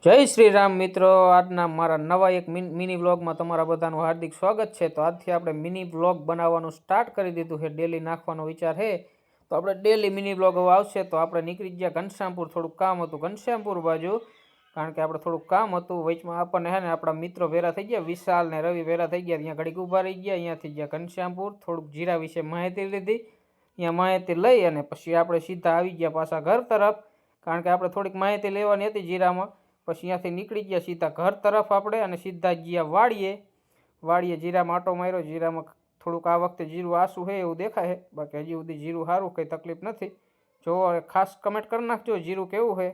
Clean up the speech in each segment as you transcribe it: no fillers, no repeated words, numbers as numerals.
જય શ્રી રામ મિત્રો, આજના મારા નવા એક મિની વ્લોગમાં તમારા બધાનું હાર્દિક સ્વાગત છે। તો આજથી આપણે મિની વ્લોગ બનાવવાનું સ્ટાર્ટ કરી દીધું છે। ડેલી નાખવાનો વિચાર છે, તો આપણે ડેલી મિની વ્લોગ હવે આવશે। તો આપણે નીકળી ગયા ઘનશ્યામપુર, થોડુંક કામ હતું ઘનશ્યામપુર બાજુ, કારણ કે આપણે થોડુંક કામ હતું વચમાં આપણને હે ને આપણા મિત્રો ભેરા થઈ ગયા, વિશાલ ને રવિ ભેરા થઈ ગયા, ત્યાં ઘડીક ઊભા રહી ગયા, અહીંયાથી ગયા ઘનશ્યામપુર, થોડુંક જીરા વિશે માહિતી લીધી, અહીંયા માહિતી લઈ અને પછી આપણે સીધા આવી ગયા પાછા ઘર તરફ, કારણ કે આપણે થોડીક માહિતી લેવાની હતી જીરામાં। પછી અહીંયાથી નીકળી ગયા સીધા ઘર તરફ આપણે, અને સીધા ગયા વાડીએ જીરામાં આટો માર્યો। જીરામાં થોડુંક આ વખતે જીરું આસું છે એવું દેખાય છે, બાકી હજી સુધી જીરું સારું, કંઈ તકલીફ નથી। જો ખાસ કમેન્ટ કરી નાખજો જીરું કેવું છે,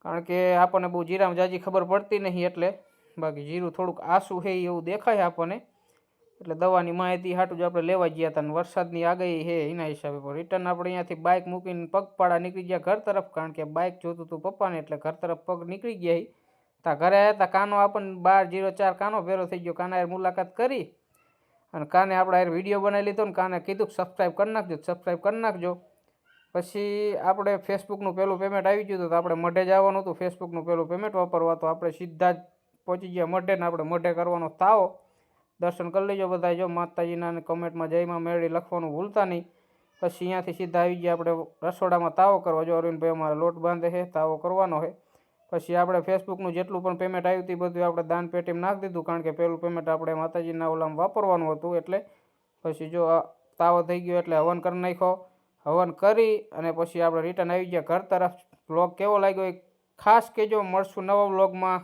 કારણ કે આપણને બહુ જીરામાં જાજી ખબર પડતી નહીં એટલે, બાકી જીરું થોડુંક આસું છે એવું દેખાય આપણને, એટલે દવાની માહિતી હાટું જ આપણે લેવા ગયા હતા, અને વરસાદની આગાહી છે એના હિસાબે પણ રિટર્ન આપણે અહીંયાથી બાઇક મૂકીને પગપાળા નીકળી ગયા ઘર તરફ, કારણ કે બાઇક જોતું હતું પપ્પાને, એટલે ઘર તરફ પગ નીકળી ગયા। ત્યાં ઘરે આવ્યા હતા, કાનો આપણને 1204 કાનો ભેરો થઈ ગયો, કાના મુલાકાત કરી અને કાને આપણે વિડીયો બનાવી લીધો ને કાને કીધું કે સબસ્ક્રાઈબ કરી નાખજો। પછી આપણે ફેસબુકનું પહેલું પેમેન્ટ આવી ગયું હતું, તો આપણે મઢે જવાનું હતું ફેસબુકનું પહેલું પેમેન્ટ વાપરવા, તો આપણે સીધા જ પહોંચી ગયા મઢે ને આપણે મઢે કરવાનો તાવો। દર્શન કરી લેજો બધા, જો માતાજીના કમેન્ટમાં જયમાં મેળવી લખવાનું ભૂલતા નહીં। પછી અહીંયાથી સીધા આવી ગયા આપણે રસોડામાં તાવો કરવા, જો અરવિંદભાઈ અમારે લોટ બાંધે છે, તાવો કરવાનો છે। પછી આપણે ફેસબુકનું જેટલું પણ પેમેન્ટ આવ્યું હતું એ બધું આપણે દાન પેટીમાં નાખી દીધું, કારણ કે પહેલું પેમેન્ટ આપણે માતાજીના ઓલામાં વાપરવાનું હતું એટલે। પછી જો તાવો થઈ ગયો એટલે હવન કરી નાખ્યો, હવન કરી અને પછી આપણે રિટર્ન આવી ગયા ઘર તરફ। વ્લોગ કેવો લાગ્યો એ ખાસ કહેજો, મળશું નવા વ્લોગમાં।